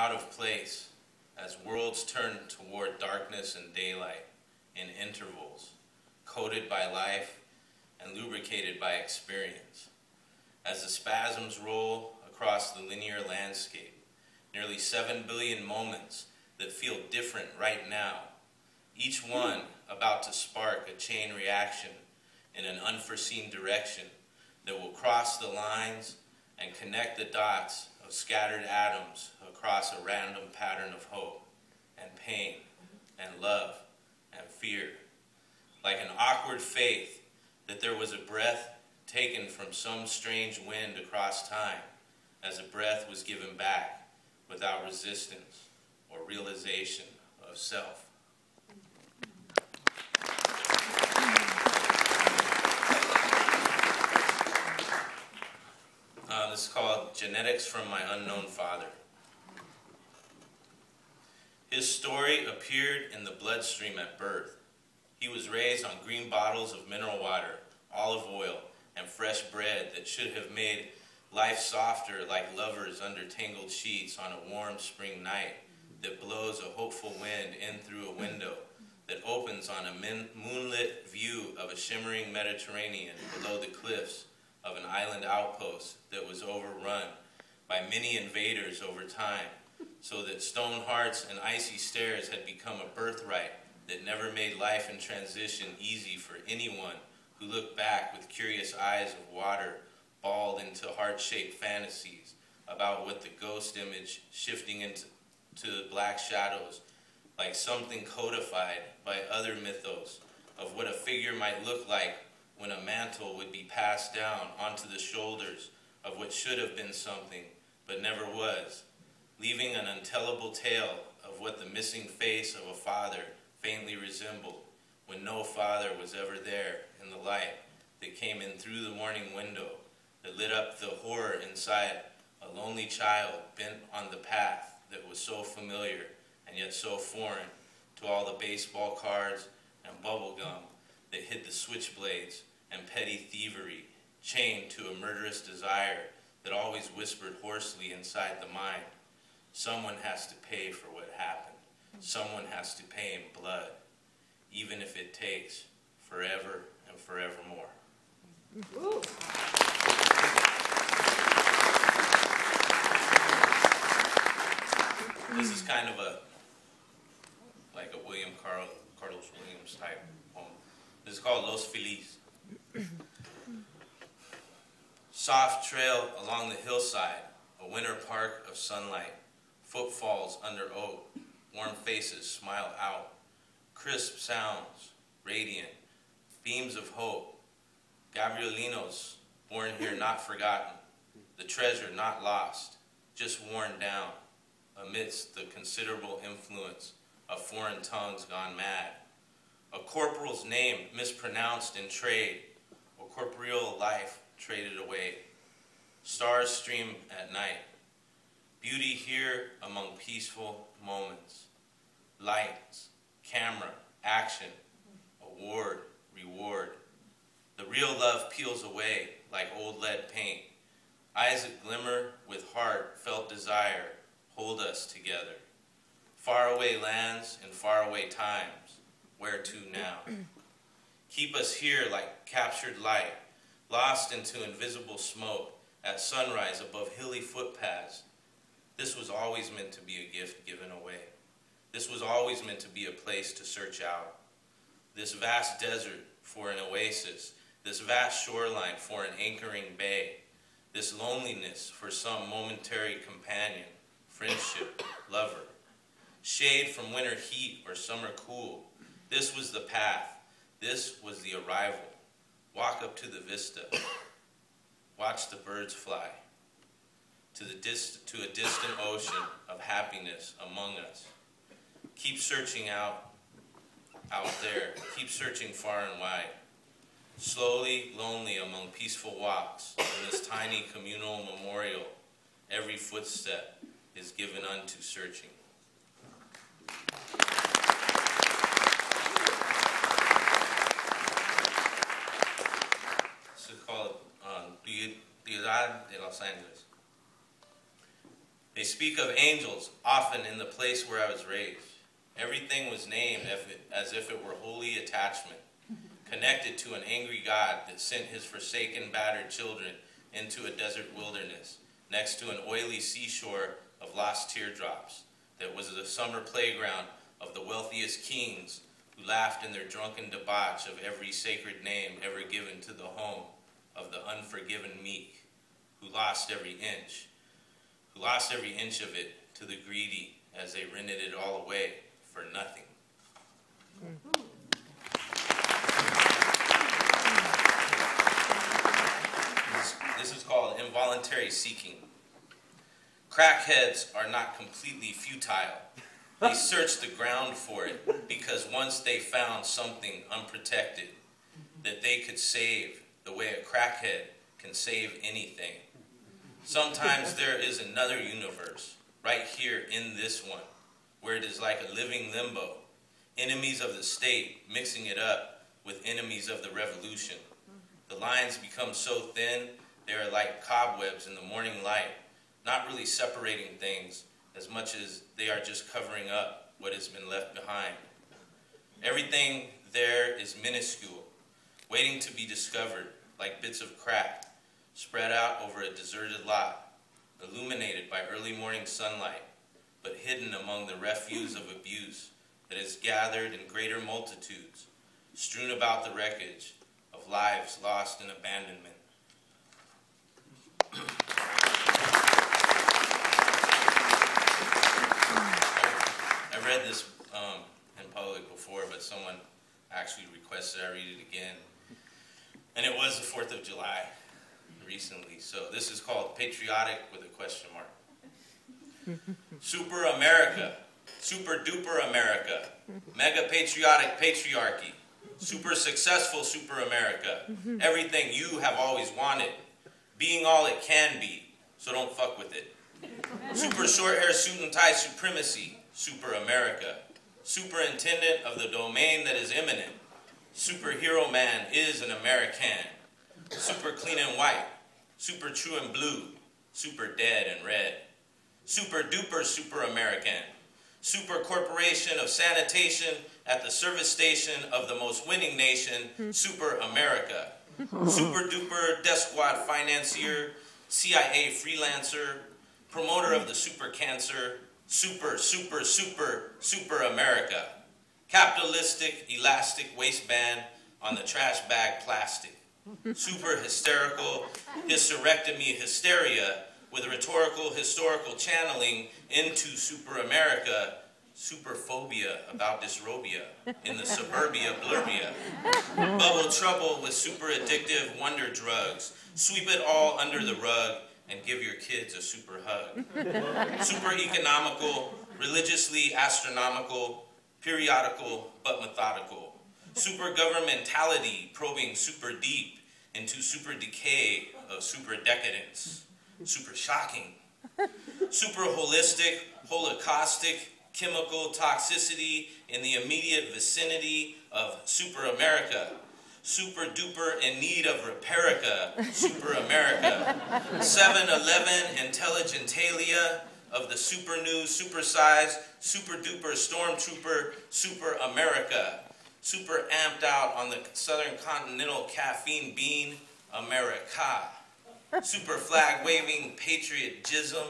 out of place as worlds turn toward darkness and daylight in intervals, coated by life and lubricated by experience. As the spasms roll across the linear landscape, nearly 7 billion moments that feel different right now, each one about to spark a chain reaction in an unforeseen direction that will cross the lines and connect the dots of scattered atoms across a random pattern of hope and pain and love and fear. Like an awkward faith that there was a breath taken from some strange wind across time as a breath was given back without resistance or realization of self. This is called Genetics from My Unknown Father. His story appeared in the bloodstream at birth. He was raised on green bottles of mineral water, olive oil, and fresh bread that should have made life softer like lovers under tangled sheets on a warm spring night that blows a hopeful wind in through a window that opens on a moonlit view of a shimmering Mediterranean below the cliffs of an island outpost that was overrun by many invaders over time, so that stone hearts and icy stares had become a birthright that never made life in transition easy for anyone who looked back with curious eyes of water balled into heart-shaped fantasies about what the ghost image shifting into black shadows like something codified by other mythos of what a figure might look like when a mantle would be passed down onto the shoulders of what should have been something but never was, leaving an untellable tale of what the missing face of a father faintly resembled when no father was ever there in the light that came in through the morning window that lit up the horror inside a lonely child bent on the path that was so familiar and yet so foreign to all the baseball cards and bubble gum that hid the switchblades and petty thievery, chained to a murderous desire that always whispered hoarsely inside the mind. Someone has to pay for what happened. Someone has to pay in blood, even if it takes forever and forevermore. This is kind of like a Carlos Williams type poem. This is called Los Feliz. Soft trail along the hillside, a winter park of sunlight, footfalls under oak, warm faces smile out, crisp sounds, radiant, beams of hope, Gabrielinos, born here not forgotten, the treasure not lost, just worn down, amidst the considerable influence of foreign tongues gone mad. A corporal's name mispronounced in trade, a corporeal life traded away. Stars stream at night. Beauty here among peaceful moments. Lights, camera, action, award, reward. The real love peels away like old lead paint. Eyes that glimmer with heartfelt desire hold us together. Faraway lands and faraway times. Where to now? Keep us here like captured light, lost into invisible smoke at sunrise above hilly footpaths. This was always meant to be a gift given away. This was always meant to be a place to search out. This vast desert for an oasis, this vast shoreline for an anchoring bay, this loneliness for some momentary companion, friendship, lover. Shade from winter heat or summer cool. This was the path. This was the arrival. Walk up to the vista. Watch the birds fly. To a distant ocean of happiness among us. Keep searching out there. Keep searching far and wide. Slowly, lonely among peaceful walks in this tiny communal memorial, every footstep is given unto searching. This is called Ciudad de Los Angeles. They speak of angels, often in the place where I was raised. Everything was named as if it were holy attachment, connected to an angry God that sent his forsaken, battered children into a desert wilderness, next to an oily seashore of lost teardrops, that was the summer playground of the wealthiest kings who laughed in their drunken debauch of every sacred name ever given to the home of the unforgiven meek, who lost every inch of it to the greedy as they rented it all away for nothing. This is called involuntary seeking. Crackheads are not completely futile. They search the ground for it because once they found something unprotected that they could save the way a crackhead can save anything. Sometimes there is another universe right here in this one where it is like a living limbo. Enemies of the state mixing it up with enemies of the revolution. The lines become so thin they are like cobwebs in the morning light, not really separating things as much as they are just covering up what has been left behind. Everything there is minuscule, waiting to be discovered like bits of crack, spread out over a deserted lot, illuminated by early morning sunlight, but hidden among the refuse of abuse that is gathered in greater multitudes, strewn about the wreckage of lives lost in abandonment. I read this in public before, but someone actually requested I read it again. And it was the 4th of July recently, so this is called Patriotic with a question mark. Super America, super duper America, mega patriotic patriarchy, super successful super America, everything you have always wanted, being all it can be, so don't fuck with it. Super short hair suit and tie supremacy, super America, superintendent of the domain that is imminent, superhero man is an American, super clean and white, super true and blue, super dead and red, super duper super American, super corporation of sanitation at the service station of the most winning nation, super America, super duper death squad financier, CIA freelancer, promoter of the super cancer, super America, capitalistic elastic waistband on the trash bag plastic, super hysterical hysterectomy hysteria with rhetorical historical channeling into super America, superphobia about dysrobia in the suburbia blurbia, bubble trouble with super addictive wonder drugs, sweep it all under the rug and give your kids a super hug, super economical, religiously astronomical, periodical but methodical, super governmentality probing super deep into super decay of super decadence, super shocking, super holistic, holocaustic, chemical toxicity in the immediate vicinity of super America, super duper in need of reparica, super America, 7-Eleven intelligentalia of the super new, supersized, super duper stormtrooper, super America, super amped out on the Southern Continental caffeine bean, America, super flag waving patriotism,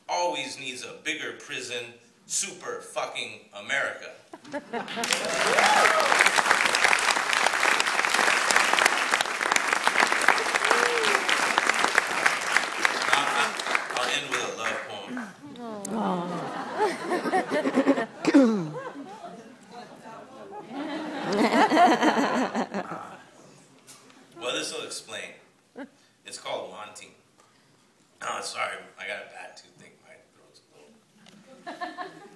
always needs a bigger prison, super fucking America. I'll end with a love poem. Well, this will explain. It's called Wanting. Oh, sorry, I got a bad toothache. My throat's cold.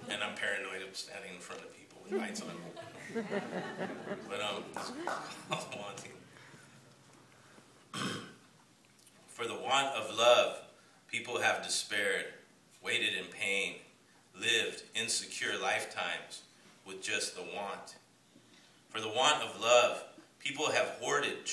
And I'm paranoid of standing in front of people with lights on. But it's called Wanting. For the want of love, people have despaired, waited in pain, lived insecure lifetimes with just the want. For the want of love, people have hoarded